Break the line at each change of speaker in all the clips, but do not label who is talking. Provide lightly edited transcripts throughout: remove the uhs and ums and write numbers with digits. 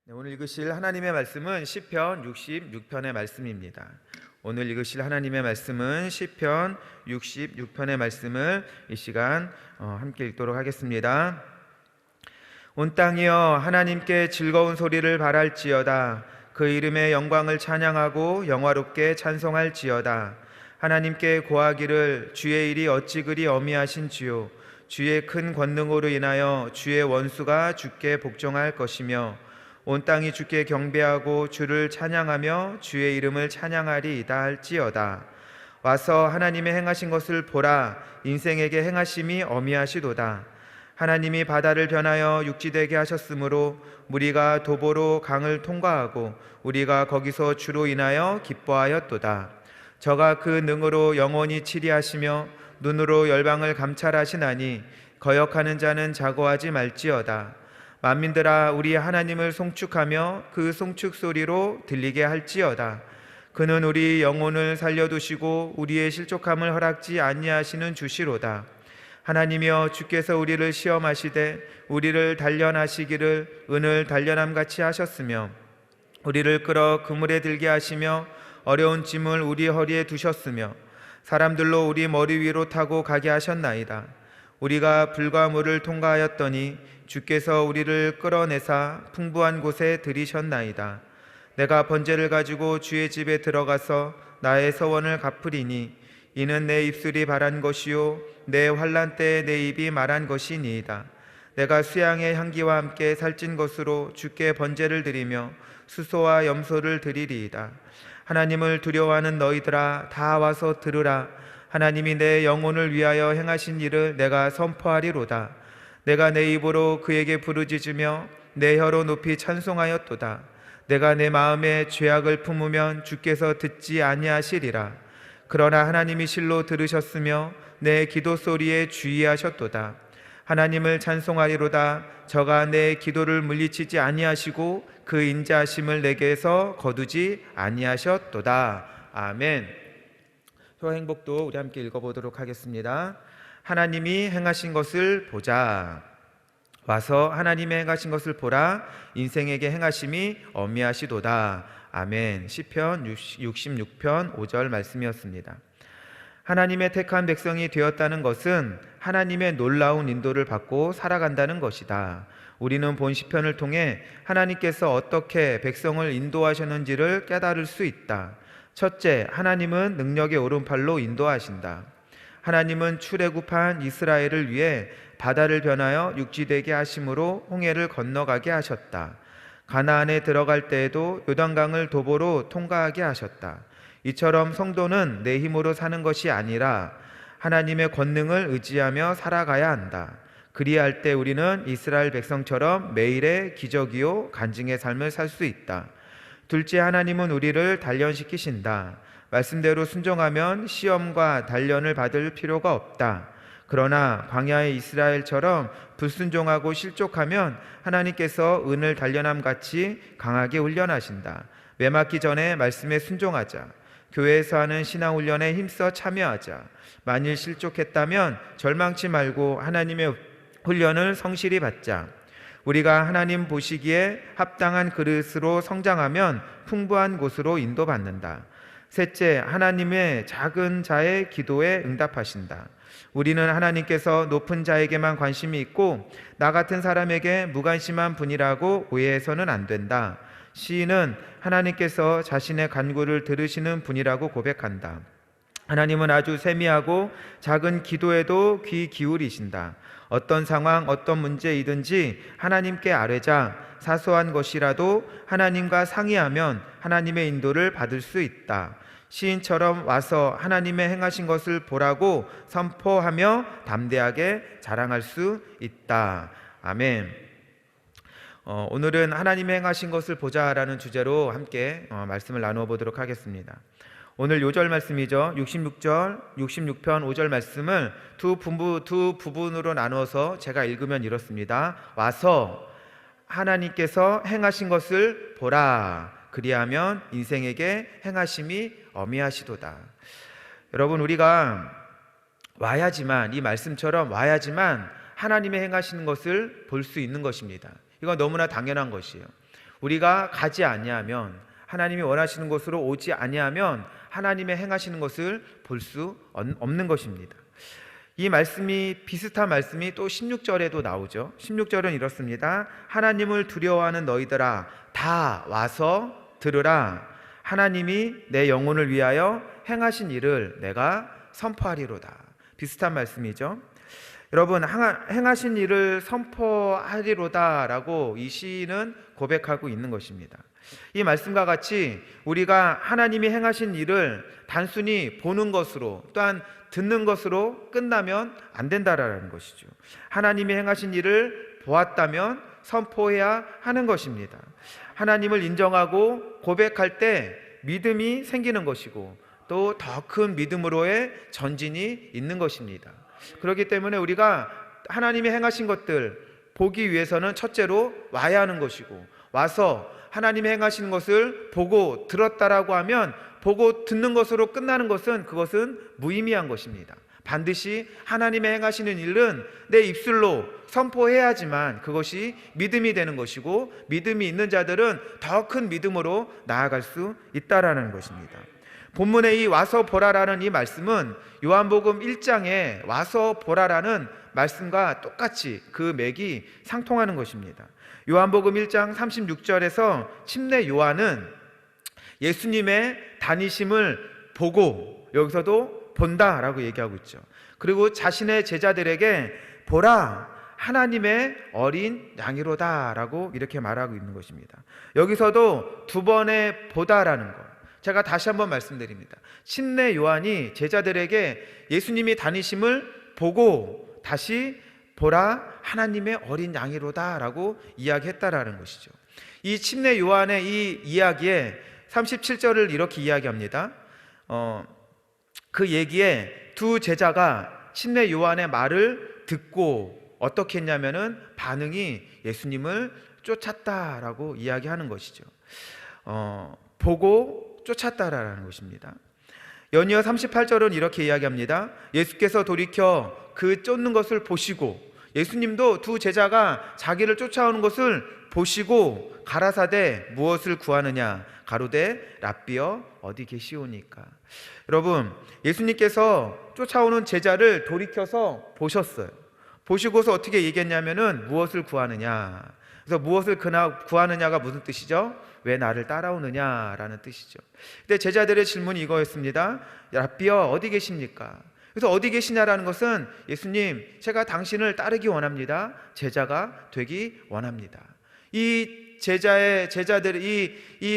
네, 오늘 읽으실 하나님의 말씀은 시편 66편의 말씀입니다. 오늘 읽으실 하나님의 말씀은 시편 66편의 말씀을 이 시간 함께 읽도록 하겠습니다. 온 땅이여 하나님께 즐거운 소리를 발할지어다. 그 이름의 영광을 찬양하고 영화롭게 찬송할지어다. 하나님께 고하기를 주의 일이 어찌 그리 어미하신지요. 주의 큰 권능으로 인하여 주의 원수가 주께 복종할 것이며 온 땅이 주께 경배하고 주를 찬양하며 주의 이름을 찬양하리이다 할지어다. 와서 하나님의 행하신 것을 보라. 인생에게 행하심이 어미하시도다. 하나님이 바다를 변하여 육지되게 하셨으므로 무리가 도보로 강을 통과하고 우리가 거기서 주로 인하여 기뻐하였도다. 저가 그 능으로 영원히 치리하시며 눈으로 열방을 감찰하시나니 거역하는 자는 자고하지 말지어다. 만민들아 우리 하나님을 송축하며 그 송축 소리로 들리게 할지어다. 그는 우리 영혼을 살려두시고 우리의 실족함을 허락지 아니하시는 주시로다. 하나님이여 주께서 우리를 시험하시되 우리를 단련하시기를 은을 단련함같이 하셨으며 우리를 끌어 그물에 들게 하시며 어려운 짐을 우리 허리에 두셨으며 사람들로 우리 머리 위로 타고 가게 하셨나이다. 우리가 불과 물을 통과하였더니 주께서 우리를 끌어내사 풍부한 곳에 들이셨나이다. 내가 번제를 가지고 주의 집에 들어가서 나의 서원을 갚으리니 이는 내 입술이 바란 것이요 내 환난 때에 내 입이 말한 것이니이다. 내가 수양의 향기와 함께 살찐 것으로 주께 번제를 드리며 수소와 염소를 드리리이다. 하나님을 두려워하는 너희들아 다 와서 들으라. 하나님이 내 영혼을 위하여 행하신 일을 내가 선포하리로다. 내가 내 입으로 그에게 부르짖으며 내 혀로 높이 찬송하였도다. 내가 내 마음에 죄악을 품으면 주께서 듣지 아니하시리라. 그러나 하나님이 실로 들으셨으며 내 기도 소리에 주의하셨도다. 하나님을 찬송하리로다. 저가 내 기도를 물리치지 아니하시고 그 인자하심을 내게서 거두지 아니하셨도다. 아멘. 효와 행복도 우리 함께 읽어보도록 하겠습니다. 하나님이 행하신 것을 보자. 와서 하나님의 행하신 것을 보라. 인생에게 행하심이 어미하시도다. 아멘. 시편 66편 5절 말씀이었습니다. 하나님의 택한 백성이 되었다는 것은 하나님의 놀라운 인도를 받고 살아간다는 것이다. 우리는 본 시편을 통해 하나님께서 어떻게 백성을 인도하셨는지를 깨달을 수 있다. 첫째, 하나님은 능력의 오른팔로 인도하신다. 하나님은 출애굽한 이스라엘을 위해 바다를 변하여 육지되게 하심으로 홍해를 건너가게 하셨다. 가나안에 들어갈 때에도 요단강을 도보로 통과하게 하셨다. 이처럼 성도는 내 힘으로 사는 것이 아니라 하나님의 권능을 의지하며 살아가야 한다. 그리할 때 우리는 이스라엘 백성처럼 매일의 기적이요 간증의 삶을 살 수 있다. 둘째, 하나님은 우리를 단련시키신다. 말씀대로 순종하면 시험과 단련을 받을 필요가 없다. 그러나 광야의 이스라엘처럼 불순종하고 실족하면 하나님께서 은을 단련함같이 강하게 훈련하신다. 매 맞기 전에 말씀에 순종하자. 교회에서 하는 신앙훈련에 힘써 참여하자. 만일 실족했다면 절망치 말고 하나님의 훈련을 성실히 받자. 우리가 하나님 보시기에 합당한 그릇으로 성장하면 풍부한 곳으로 인도받는다. 셋째, 하나님의 작은 자의 기도에 응답하신다. 우리는 하나님께서 높은 자에게만 관심이 있고 나 같은 사람에게 무관심한 분이라고 오해해서는 안 된다. 시인은 하나님께서 자신의 간구를 들으시는 분이라고 고백한다. 하나님은 아주 세미하고 작은 기도에도 귀 기울이신다. 어떤 상황, 어떤 문제이든지 하나님께 아뢰자. 사소한 것이라도 하나님과 상의하면 하나님의 인도를 받을 수 있다. 시인처럼 와서 하나님의 행하신 것을 보라고 선포하며 담대하게 자랑할 수 있다. 아멘. 오늘은 하나님의 행하신 것을 보자라는 주제로 함께 말씀을 나누어 보도록 하겠습니다. 오늘 요절 말씀이죠. 66편 5절 말씀을 두 부분으로 나누어서 제가 읽으면 이렇습니다. 와서 하나님께서 행하신 것을 보라. 그리하면 인생에게 행하심이 어미하시도다. 여러분, 우리가 와야지만, 이 말씀처럼 와야지만 하나님의 행하시는 것을 볼 수 있는 것입니다. 이건 너무나 당연한 것이에요. 우리가 가지 아니하면, 하나님이 원하시는 곳으로 오지 아니하면 하나님의 행하시는 것을 볼 수 없는 것입니다. 이 말씀이, 비슷한 말씀이 또 16절에도 나오죠. 16절은 이렇습니다. 하나님을 두려워하는 너희들아 다 와서 들으라. 하나님이 내 영혼을 위하여 행하신 일을 내가 선포하리로다. 비슷한 말씀이죠. 여러분, 행하신 일을 선포하리로다 라고 이 시인은 고백하고 있는 것입니다. 이 말씀과 같이 우리가 하나님이 행하신 일을 단순히 보는 것으로, 또한 듣는 것으로 끝나면 안 된다라는 것이죠. 하나님이 행하신 일을 보았다면 선포해야 하는 것입니다. 하나님을 인정하고 고백할 때 믿음이 생기는 것이고, 또 더 큰 믿음으로의 전진이 있는 것입니다. 그렇기 때문에 우리가 하나님이 행하신 것들 보기 위해서는 첫째로 와야 하는 것이고, 와서 하나님이 행하시는 것을 보고 들었다라고 하면 보고 듣는 것으로 끝나는 것은, 그것은 무의미한 것입니다. 반드시 하나님의 행하시는 일은 내 입술로 선포해야지만 그것이 믿음이 되는 것이고, 믿음이 있는 자들은 더 큰 믿음으로 나아갈 수 있다라는 것입니다. 본문의 이 와서 보라라는 이 말씀은 요한복음 1장에 와서 보라라는 말씀과 똑같이 그 맥이 상통하는 것입니다. 요한복음 1장 36절에서 침례 요한은 예수님의 다니심을 보고, 여기서도 본다라고 얘기하고 있죠. 그리고 자신의 제자들에게 보라, 하나님의 어린 양이로다 라고 이렇게 말하고 있는 것입니다. 여기서도 두 번의 보다라는 것, 제가 다시 한번 말씀드립니다. 침례 요한이 제자들에게 예수님이 다니심을 보고 다시 보라, 하나님의 어린 양이로다 라고 이야기했다라는 것이죠. 이 침례 요한의 이 이야기에 37절을 이렇게 이야기합니다. 그 얘기에 두 제자가 침례 요한의 말을 듣고 어떻게 했냐면은 반응이 예수님을 쫓았다라고 이야기하는 것이죠. 보고 쫓았다라는 것입니다. 연이어 38절은 이렇게 이야기합니다. 예수께서 돌이켜 그 쫓는 것을 보시고, 예수님도 두 제자가 자기를 쫓아오는 것을 보시고 가라사대 무엇을 구하느냐, 가로되 랍비여 어디 계시오니까. 여러분, 예수님께서 쫓아오는 제자를 돌이켜서 보셨어요. 보시고서 어떻게 얘기했냐면은 무엇을 구하느냐. 그래서 무엇을 구하느냐가 무슨 뜻이죠? 왜 나를 따라오느냐라는 뜻이죠. 근데 제자들의 질문이 이거였습니다. 랍비여 어디 계십니까? 그래서 어디 계시냐라는 것은, 예수님 제가 당신을 따르기 원합니다. 제자가 되기 원합니다. 이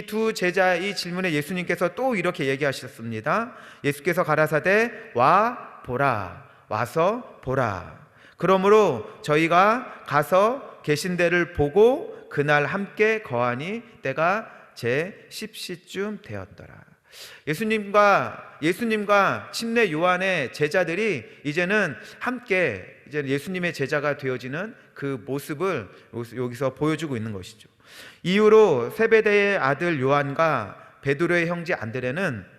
두 제자의 이 질문에 예수님께서 또 이렇게 얘기하셨습니다. 예수께서 가라사대 와 보라, 와서 보라. 그러므로 저희가 가서 계신 데를 보고 그날 함께 거하니 때가 제 10시쯤 되었더라. 예수님과 침례 요한의 제자들이 이제는 함께 예수님의 제자가 되어지는 그 모습을 여기서 보여주고 있는 것이죠. 이후로 세베대의 아들 요한과 베드로의 형제 안드레는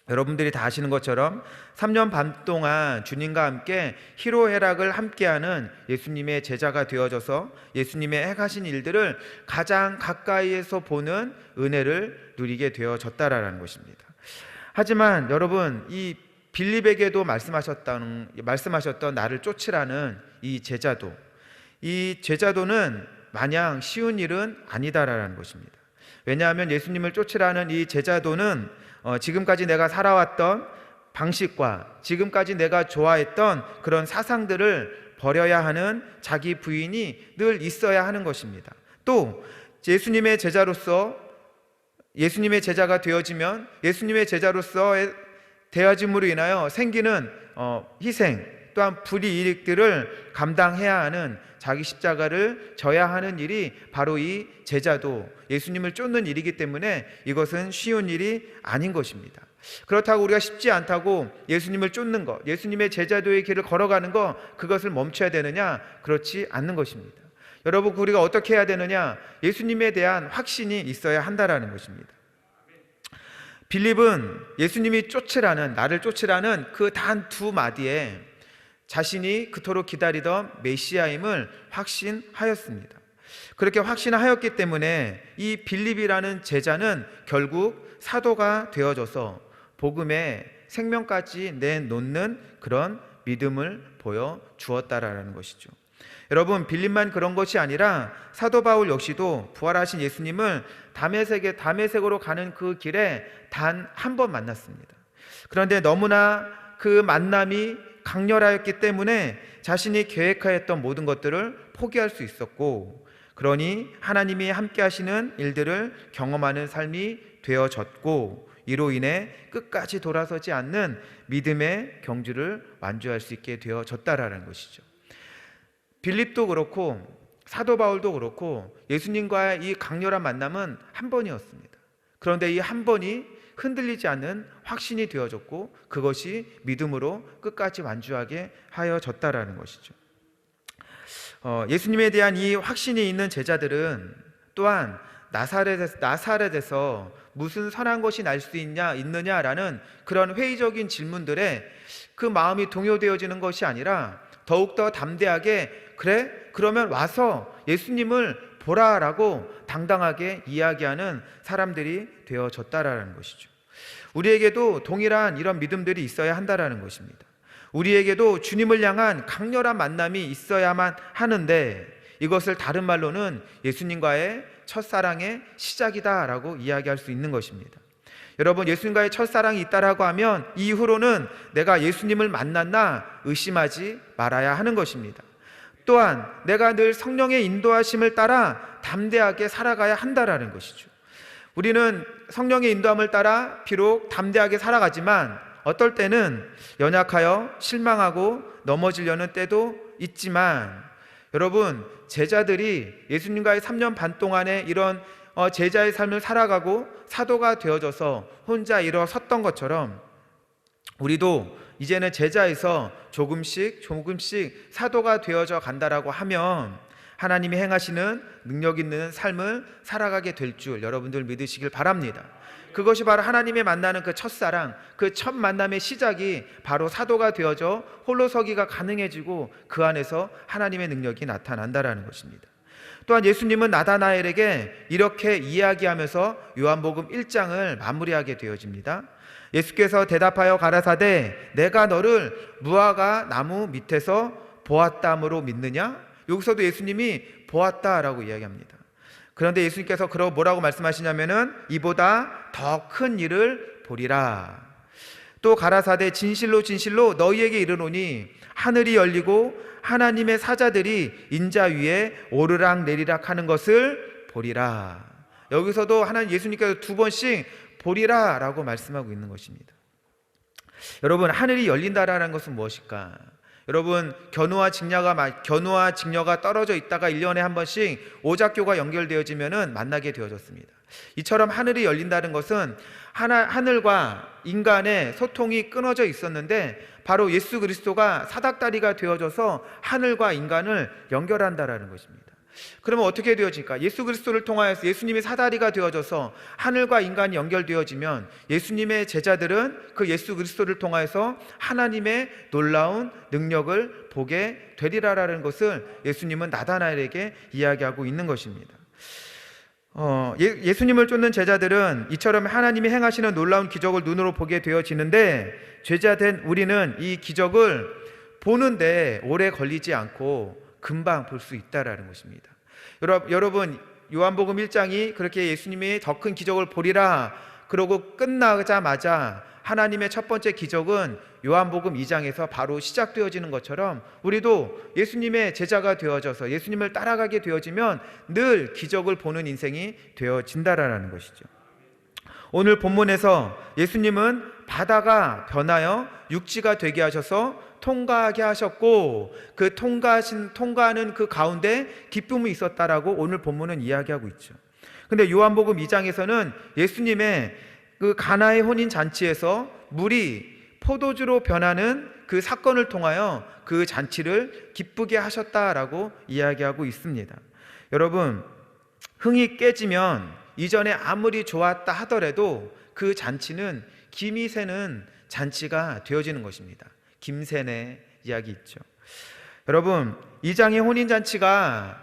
여러분들이 다 아시는 것처럼 3년 반 동안 주님과 함께 희로애락을 함께하는 예수님의 제자가 되어져서 예수님의 행하신 일들을 가장 가까이에서 보는 은혜를 누리게 되어졌다라는 것입니다. 하지만 여러분, 이 빌립에게도 말씀하셨던 나를 쫓으라는 이 제자도는 마냥 쉬운 일은 아니다라는 것입니다. 왜냐하면 예수님을 쫓으라는 이 제자도는 지금까지 내가 살아왔던 방식과 지금까지 내가 좋아했던 그런 사상들을 버려야 하는 자기 부인이 늘 있어야 하는 것입니다. 또 예수님의 제자로서, 예수님의 제자가 되어지면 예수님의 제자로서 되어짐으로 인하여 생기는 희생, 또한 불이익들을 감당해야 하는, 자기 십자가를 져야 하는 일이 바로 이 제자도, 예수님을 쫓는 일이기 때문에 이것은 쉬운 일이 아닌 것입니다. 그렇다고 우리가 쉽지 않다고 예수님을 쫓는 것, 예수님의 제자도의 길을 걸어가는 것, 그것을 멈춰야 되느냐? 그렇지 않는 것입니다. 여러분, 우리가 어떻게 해야 되느냐? 예수님에 대한 확신이 있어야 한다라는 것입니다. 빌립은 예수님이 나를 쫓으라는 그 단 두 마디에 자신이 그토록 기다리던 메시아임을 확신하였습니다. 그렇게 확신하였기 때문에 이 빌립이라는 제자는 결국 사도가 되어져서 복음에 생명까지 내놓는 그런 믿음을 보여 주었다라는 것이죠. 여러분, 빌립만 그런 것이 아니라 사도 바울 역시도 부활하신 예수님을 다메섹으로 가는 그 길에 단 한 번 만났습니다. 그런데 너무나 그 만남이 강렬하였기 때문에 자신이 계획하였던 모든 것들을 포기할 수 있었고, 그러니 하나님이 함께 하시는 일들을 경험하는 삶이 되어졌고, 이로 인해 끝까지 돌아서지 않는 믿음의 경주를 완주할 수 있게 되어졌다라는 것이죠. 빌립도 그렇고 사도 바울도 그렇고 예수님과의 이 강렬한 만남은 한 번이었습니다. 그런데 이 한 번이 흔들리지 않는 확신이 되어졌고, 그것이 믿음으로 끝까지 완주하게 하여졌다라는 것이죠. 예수님에 대한 이 확신이 있는 제자들은 또한 나사렛에서 무슨 선한 것이 날 수 있느냐라는 그런 회의적인 질문들에 그 마음이 동요되어지는 것이 아니라 더욱더 담대하게, 그래? 그러면 와서 예수님을 보라라고 당당하게 이야기하는 사람들이 되어졌다라는 것이죠. 우리에게도 동일한 이런 믿음들이 있어야 한다라는 것입니다. 우리에게도 주님을 향한 강렬한 만남이 있어야만 하는데, 이것을 다른 말로는 예수님과의 첫사랑의 시작이다라고 이야기할 수 있는 것입니다. 여러분, 예수님과의 첫사랑이 있다라고 하면 이후로는 내가 예수님을 만났나 의심하지 말아야 하는 것입니다. 또한 내가 늘 성령의 인도하심을 따라 담대하게 살아가야 한다라는 것이죠. 우리는 성령의 인도함을 따라 비록 담대하게 살아가지만 어떨 때는 연약하여 실망하고 넘어지려는 때도 있지만, 여러분, 제자들이 예수님과의 3년 반 동안의 이런 제자의 삶을 살아가고 사도가 되어져서 혼자 일어섰던 것처럼 우리도 이제는 제자에서 조금씩 사도가 되어져 간다라고 하면 하나님이 행하시는 능력 있는 삶을 살아가게 될 줄 여러분들 믿으시길 바랍니다. 그것이 바로 하나님의 만나는 그 첫사랑, 그 첫 만남의 시작이 바로 사도가 되어져 홀로 서기가 가능해지고 그 안에서 하나님의 능력이 나타난다라는 것입니다. 또한 예수님은 나다나엘에게 이렇게 이야기하면서 요한복음 1장을 마무리하게 되어집니다. 예수께서 대답하여 가라사대 내가 너를 무화과 나무 밑에서 보았다므로 믿느냐? 여기서도 예수님이 보았다라고 이야기합니다. 그런데 예수님께서 뭐라고 말씀하시냐면은 이보다 더 큰 일을 보리라. 또 가라사대 진실로 진실로 너희에게 이르노니 하늘이 열리고 하나님의 사자들이 인자 위에 오르락 내리락 하는 것을 보리라. 여기서도 예수님께서 두 번씩 보리라 라고 말씀하고 있는 것입니다. 여러분, 하늘이 열린다라는 것은 무엇일까? 여러분, 견우와 직녀가 떨어져 있다가 1년에 한 번씩 오작교가 연결되어지면 만나게 되어졌습니다. 이처럼 하늘이 열린다는 것은 하늘과 인간의 소통이 끊어져 있었는데 바로 예수 그리스도가 사닥다리가 되어져서 하늘과 인간을 연결한다라는 것입니다. 그러면 어떻게 되어질까? 예수 그리스도를 통하여서 예수님이 사다리가 되어져서 하늘과 인간이 연결되어지면 예수님의 제자들은 그 예수 그리스도를 통하여서 하나님의 놀라운 능력을 보게 되리라라는 것을 예수님은 나다나엘에게 이야기하고 있는 것입니다. 예수님을 쫓는 제자들은 이처럼 하나님이 행하시는 놀라운 기적을 눈으로 보게 되어지는데, 제자된 우리는 이 기적을 보는데 오래 걸리지 않고 금방 볼 수 있다라는 것입니다. 여러분, 요한복음 1장이 그렇게 예수님이 더 큰 기적을 보리라 그러고 끝나자마자 하나님의 첫 번째 기적은 요한복음 2장에서 바로 시작되어지는 것처럼 우리도 예수님의 제자가 되어져서 예수님을 따라가게 되어지면 늘 기적을 보는 인생이 되어진다라는 것이죠. 오늘 본문에서 예수님은 바다가 변하여 육지가 되게 하셔서 통과하게 하셨고, 그 통과하는 그 가운데 기쁨이 있었다라고 오늘 본문은 이야기하고 있죠. 근데 요한복음 2장에서는 예수님의 그 가나의 혼인 잔치에서 물이 포도주로 변하는 그 사건을 통하여 그 잔치를 기쁘게 하셨다라고 이야기하고 있습니다. 여러분, 흥이 깨지면 이전에 아무리 좋았다 하더라도 그 잔치는 김이 새는 잔치가 되어지는 것입니다. 김새네 이야기 있죠. 여러분, 이 장의 혼인잔치가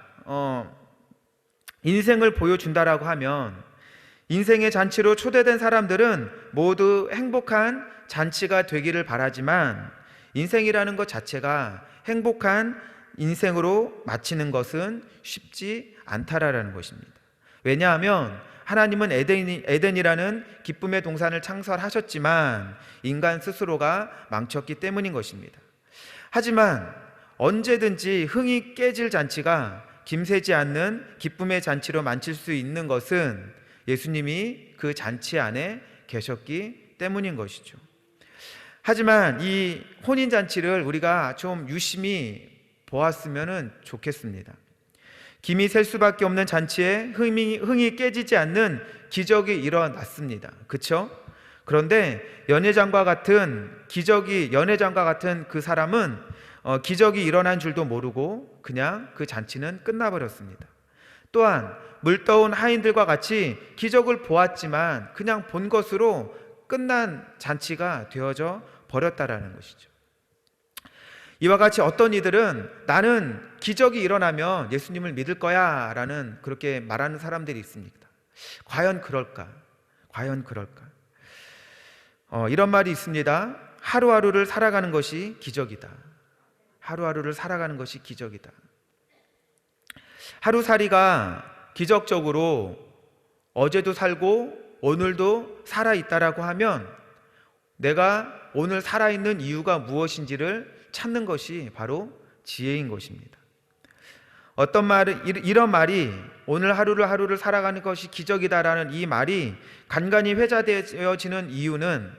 인생을 보여준다라고 하면 인생의 잔치로 초대된 사람들은 모두 행복한 잔치가 되기를 바라지만 인생이라는 것 자체가 행복한 인생으로 마치는 것은 쉽지 않다라는 것입니다. 왜냐하면 하나님은 에덴이라는 기쁨의 동산을 창설하셨지만 인간 스스로가 망쳤기 때문인 것입니다. 하지만 언제든지 흥이 깨질 잔치가 김새지 않는 기쁨의 잔치로 만칠 수 있는 것은 예수님이 그 잔치 안에 계셨기 때문인 것이죠. 하지만 이 혼인잔치를 우리가 좀 유심히 보았으면 좋겠습니다. 김이 셀 수밖에 없는 잔치에 흥이 깨지지 않는 기적이 일어났습니다. 그렇죠? 그런데 연회장과 같은 그 사람은 기적이 일어난 줄도 모르고 그냥 그 잔치는 끝나버렸습니다. 또한 물떠온 하인들과 같이 기적을 보았지만 그냥 본 것으로 끝난 잔치가 되어져 버렸다라는 것이죠. 이와 같이 어떤 이들은 나는 기적이 일어나면 예수님을 믿을 거야 라는 그렇게 말하는 사람들이 있습니다. 과연 그럴까? 이런 말이 있습니다. 하루하루를 살아가는 것이 기적이다. 하루살이가 기적적으로 어제도 살고 오늘도 살아있다라고 하면 내가 오늘 살아있는 이유가 무엇인지를 찾는 것이 바로 지혜인 것입니다. 이런 말이 오늘 하루를 살아가는 것이 기적이다라는 이 말이 간간히 회자되어지는 이유는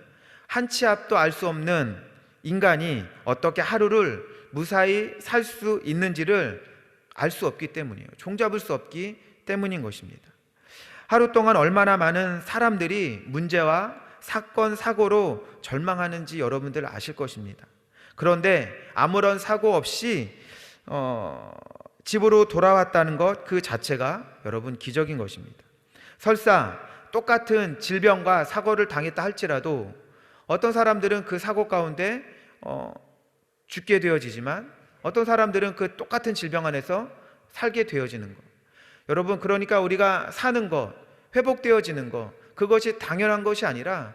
한치 앞도 알 수 없는 인간이 어떻게 하루를 무사히 살 수 있는지를 알 수 없기 때문이에요. 종잡을 수 없기 때문인 것입니다. 하루 동안 얼마나 많은 사람들이 문제와 사건, 사고로 절망하는지 여러분들 아실 것입니다. 그런데 아무런 사고 없이 집으로 돌아왔다는 것 그 자체가 여러분 기적인 것입니다. 설사 똑같은 질병과 사고를 당했다 할지라도 어떤 사람들은 그 사고 가운데 죽게 되어지지만 어떤 사람들은 그 똑같은 질병 안에서 살게 되어지는 것. 여러분, 그러니까 우리가 사는 것, 회복되어지는 것, 그것이 당연한 것이 아니라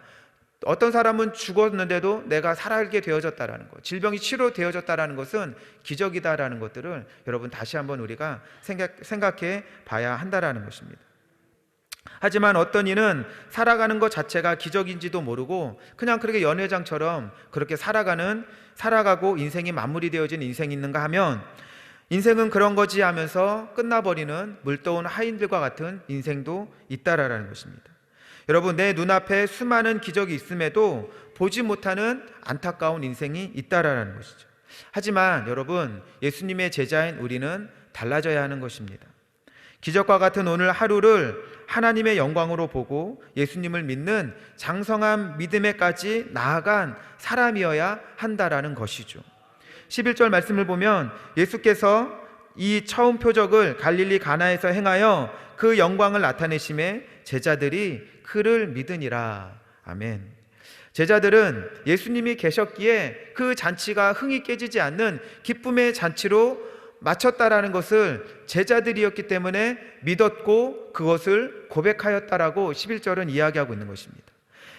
어떤 사람은 죽었는데도 내가 살게 되어졌다라는 것, 질병이 치료되어졌다라는 것은 기적이다라는 것들을 여러분 다시 한번 우리가 생각해 봐야 한다라는 것입니다. 하지만 어떤 이는 살아가는 것 자체가 기적인지도 모르고 그냥 그렇게 연회장처럼 그렇게 살아가고 인생이 마무리되어진 인생이 있는가 하면 인생은 그런 거지 하면서 끝나버리는 물떠온 하인들과 같은 인생도 있다라는 것입니다. 여러분, 내 눈앞에 수많은 기적이 있음에도 보지 못하는 안타까운 인생이 있다라는 것이죠. 하지만 여러분, 예수님의 제자인 우리는 달라져야 하는 것입니다. 기적과 같은 오늘 하루를 하나님의 영광으로 보고 예수님을 믿는 장성한 믿음에까지 나아간 사람이어야 한다라는 것이죠. 11절 말씀을 보면 예수께서 이 처음 표적을 갈릴리 가나에서 행하여 그 영광을 나타내심에 제자들이 그를 믿으니라. 아멘. 제자들은 예수님이 계셨기에 그 잔치가 흥이 깨지지 않는 기쁨의 잔치로 마쳤다라는 것을 제자들이었기 때문에 믿었고 그것을 고백하였다라고 11절은 이야기하고 있는 것입니다.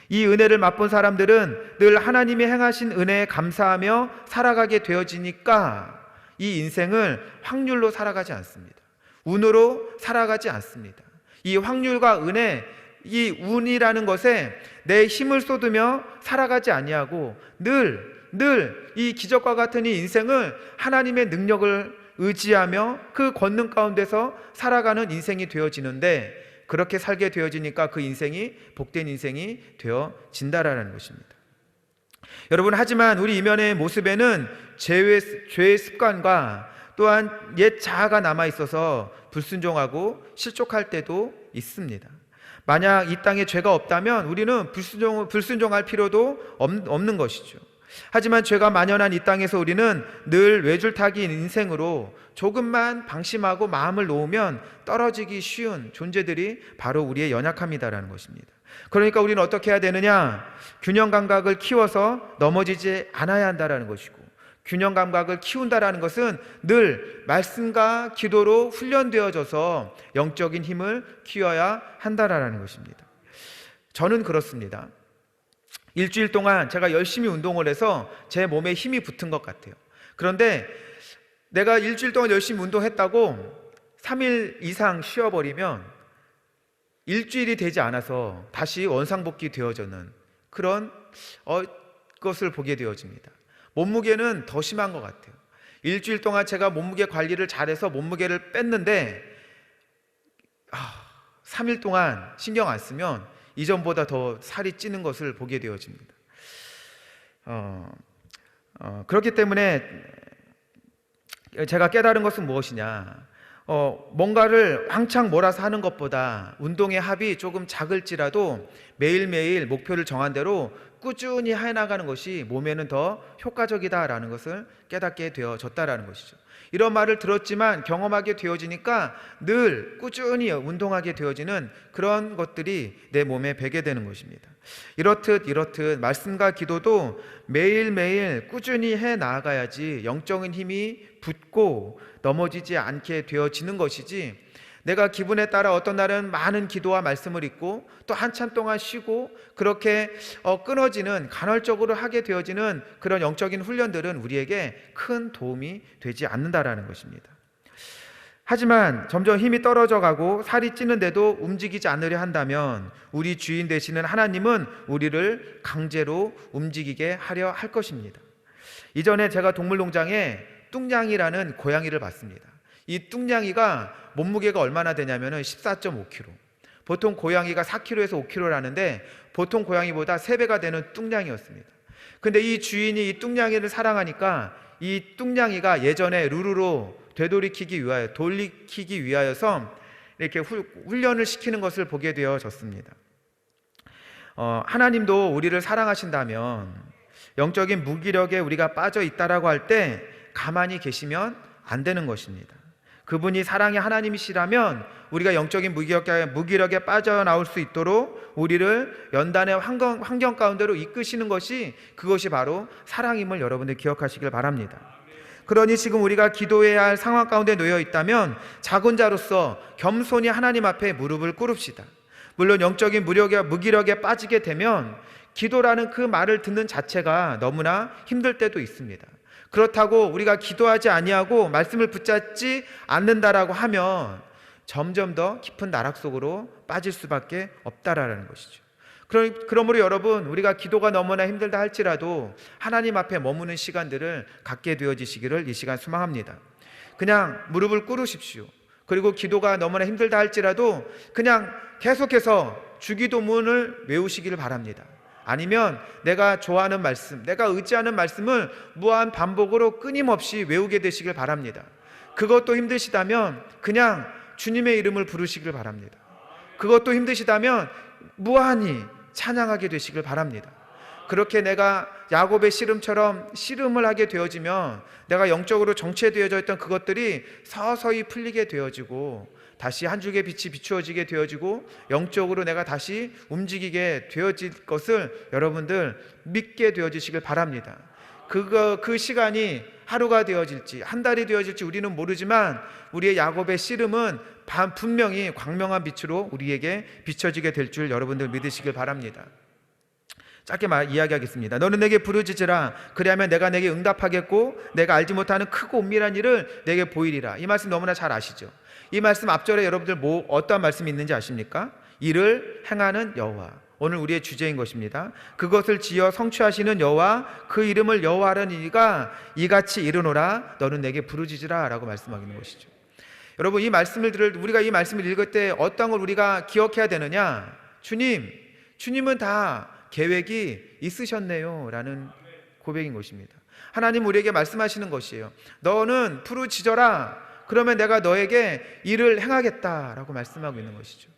이 은혜를 맛본 사람들은 늘 하나님이 행하신 은혜에 감사하며 살아가게 되어지니까 이 인생을 확률로 살아가지 않습니다. 운으로 살아가지 않습니다. 이 확률과 은혜, 이 운이라는 것에 내 힘을 쏟으며 살아가지 아니하고 늘 이 기적과 같은 이 인생을 하나님의 능력을 의지하며 그 권능 가운데서 살아가는 인생이 되어지는데 그렇게 살게 되어지니까 그 인생이 복된 인생이 되어진다라는 것입니다. 여러분, 하지만 우리 이면의 모습에는 죄의 습관과 또한 옛 자아가 남아있어서 불순종하고 실족할 때도 있습니다. 만약 이 땅에 죄가 없다면 우리는 불순종할 필요도 없는 것이죠. 하지만 죄가 만연한 이 땅에서 우리는 늘 외줄타기인 인생으로 조금만 방심하고 마음을 놓으면 떨어지기 쉬운 존재들이 바로 우리의 연약함이다라는 것입니다. 그러니까 우리는 어떻게 해야 되느냐? 균형 감각을 키워서 넘어지지 않아야 한다라는 것이고, 균형 감각을 키운다라는 것은 늘 말씀과 기도로 훈련되어져서 영적인 힘을 키워야 한다라는 것입니다. 저는 그렇습니다. 일주일 동안 제가 열심히 운동을 해서 제 몸에 힘이 붙은 것 같아요. 그런데 내가 일주일 동안 열심히 운동했다고 3일 이상 쉬어버리면 일주일이 되지 않아서 다시 원상복귀 되어지는 그런 것을 보게 되어집니다. 몸무게는 더 심한 것 같아요. 일주일 동안 제가 몸무게 관리를 잘해서 몸무게를 뺐는데 3일 동안 신경 안 쓰면 이전보다 더 살이 찌는 것을 보게 되어집니다. 그렇기 때문에 제가 깨달은 것은 무엇이냐, 뭔가를 왕창 몰아서 하는 것보다 운동의 합이 조금 작을지라도 매일매일 목표를 정한 대로 꾸준히 해나가는 것이 몸에는 더 효과적이다라는 것을 깨닫게 되어졌다라는 것이죠. 이런 말을 들었지만 경험하게 되어지니까 늘 꾸준히 운동하게 되어지는 그런 것들이 내 몸에 배게 되는 것입니다. 이렇듯 말씀과 기도도 매일매일 꾸준히 해 나아가야지 영적인 힘이 붙고 넘어지지 않게 되어지는 것이지, 내가 기분에 따라 어떤 날은 많은 기도와 말씀을 읽고 또 한참 동안 쉬고 그렇게 끊어지는, 간헐적으로 하게 되어지는 그런 영적인 훈련들은 우리에게 큰 도움이 되지 않는다라는 것입니다. 하지만 점점 힘이 떨어져 가고 살이 찌는데도 움직이지 않으려 한다면 우리 주인 되시는 하나님은 우리를 강제로 움직이게 하려 할 것입니다. 이전에 제가 동물농장에 뚱냥이라는 고양이를 봤습니다. 이 뚱냥이가 몸무게가 얼마나 되냐면 14.5kg. 보통 고양이가 4kg에서 5kg라는데 보통 고양이보다 3배가 되는 뚱냥이였습니다. 근데 이 주인이 이 뚱냥이를 사랑하니까 이 뚱냥이가 예전에 루루로 돌리키기 위하여서 이렇게 훈련을 시키는 것을 보게 되어졌습니다. 하나님도 우리를 사랑하신다면 영적인 무기력에 우리가 빠져 있다라고 할 때 가만히 계시면 안 되는 것입니다. 그분이 사랑의 하나님이시라면 우리가 영적인 무기력에 빠져나올 수 있도록 우리를 연단의 환경 가운데로 이끄시는 것이, 그것이 바로 사랑임을 여러분들 기억하시길 바랍니다. 그러니 지금 우리가 기도해야 할 상황 가운데 놓여 있다면 작은 자로서 겸손히 하나님 앞에 무릎을 꿇읍시다. 물론 영적인 무기력에 빠지게 되면 기도라는 그 말을 듣는 자체가 너무나 힘들 때도 있습니다. 그렇다고 우리가 기도하지 아니하고 말씀을 붙잡지 않는다라고 하면 점점 더 깊은 나락 속으로 빠질 수밖에 없다라는 것이죠. 그러므로 여러분, 우리가 기도가 너무나 힘들다 할지라도 하나님 앞에 머무는 시간들을 갖게 되어지시기를 이 시간 소망합니다. 그냥 무릎을 꿇으십시오. 그리고 기도가 너무나 힘들다 할지라도 그냥 계속해서 주기도문을 외우시기를 바랍니다. 아니면 내가 좋아하는 말씀, 내가 의지하는 말씀을 무한 반복으로 끊임없이 외우게 되시길 바랍니다. 그것도 힘드시다면 그냥 주님의 이름을 부르시길 바랍니다. 그것도 힘드시다면 무한히 찬양하게 되시길 바랍니다. 그렇게 내가 야곱의 씨름처럼 씨름을 하게 되어지면 내가 영적으로 정체되어져 있던 그것들이 서서히 풀리게 되어지고 다시 한 줄기의 빛이 비추어지게 되어지고 영적으로 내가 다시 움직이게 되어질 것을 여러분들 믿게 되어지시길 바랍니다. 그 시간이 하루가 되어질지 한 달이 되어질지 우리는 모르지만 우리의 야곱의 씨름은 분명히 광명한 빛으로 우리에게 비춰지게 될 줄 여러분들 믿으시길 바랍니다. 짧게 이야기하겠습니다. 너는 내게 부르짖으라. 그리하면 내가 내게 응답하겠고 내가 알지 못하는 크고 은밀한 일을 내게 보이리라. 이 말씀 너무나 잘 아시죠? 이 말씀 앞절에 여러분들 어떠한 말씀이 있는지 아십니까? 이를 행하는 여호와, 오늘 우리의 주제인 것입니다. 그것을 지어 성취하시는 여호와, 그 이름을 여호와라니가 이같이 이르노라. 너는 내게 부르짖으라 라고 말씀하는 것이죠. 여러분, 우리가 이 말씀을 읽을 때 어떤 걸 우리가 기억해야 되느냐? 주님은 다 계획이 있으셨네요 라는 고백인 것입니다. 하나님 우리에게 말씀하시는 것이에요. 너는 부르짖어라. 그러면 내가 너에게 일을 행하겠다라고 말씀하고 있는 것이죠.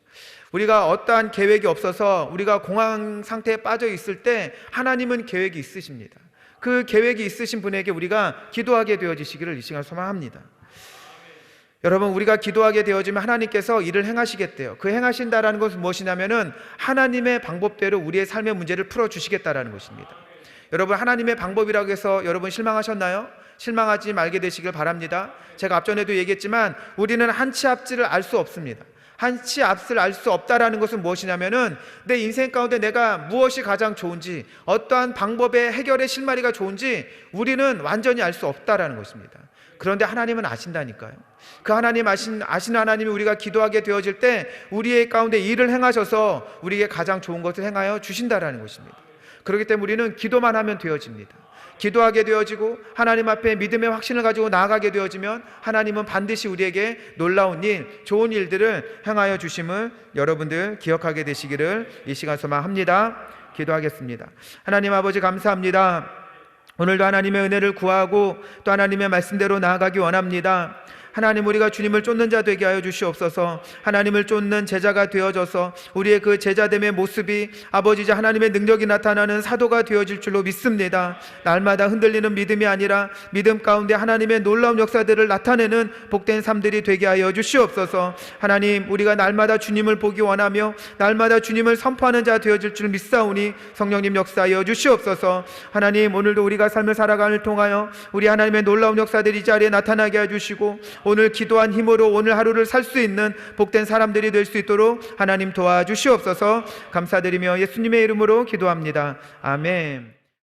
우리가 어떠한 계획이 없어서 우리가 공황 상태에 빠져 있을 때 하나님은 계획이 있으십니다. 그 계획이 있으신 분에게 우리가 기도하게 되어지시기를 이 시간 소망합니다. 여러분, 우리가 기도하게 되어지면 하나님께서 일을 행하시겠대요. 그 행하신다라는 것은 무엇이냐면은 하나님의 방법대로 우리의 삶의 문제를 풀어주시겠다라는 것입니다. 여러분, 하나님의 방법이라고 해서 여러분 실망하셨나요? 실망하지 말게 되시길 바랍니다. 제가 앞전에도 얘기했지만 우리는 한치 앞지를 알 수 없습니다. 한치 앞을 알 수 없다라는 것은 무엇이냐면은 내 인생 가운데 내가 무엇이 가장 좋은지, 어떠한 방법의 해결의 실마리가 좋은지 우리는 완전히 알 수 없다라는 것입니다. 그런데 하나님은 아신다니까요. 그 하나님 아시는 하나님이 우리가 기도하게 되어질 때 우리의 가운데 일을 행하셔서 우리에게 가장 좋은 것을 행하여 주신다라는 것입니다. 그렇기 때문에 우리는 기도만 하면 되어집니다. 기도하게 되어지고 하나님 앞에 믿음의 확신을 가지고 나아가게 되어지면 하나님은 반드시 우리에게 놀라운 일, 좋은 일들을 행하여 주심을 여러분들 기억하게 되시기를 이 시간 소망합니다. 기도하겠습니다. 하나님 아버지 감사합니다. 오늘도 하나님의 은혜를 구하고 또 하나님의 말씀대로 나아가기 원합니다. 하나님, 우리가 주님을 쫓는 자 되게 하여 주시옵소서. 하나님을 쫓는 제자가 되어져서 우리의 그 제자됨의 모습이 아버지자 하나님의 능력이 나타나는 사도가 되어질 줄로 믿습니다. 날마다 흔들리는 믿음이 아니라 믿음 가운데 하나님의 놀라운 역사들을 나타내는 복된 삶들이 되게 하여 주시옵소서. 하나님, 우리가 날마다 주님을 보기 원하며 날마다 주님을 선포하는 자 되어질 줄 믿사오니 성령님 역사하여 주시옵소서. 하나님, 오늘도 우리가 삶을 살아감을 통하여 우리 하나님의 놀라운 역사들이 이 자리에 나타나게 해주시고 오늘 기도한 힘으로 오늘 하루를 살 수 있는 복된 사람들이 될 수 있도록 하나님 도와주시옵소서. 감사드리며 예수님의 이름으로 기도합니다. 아멘.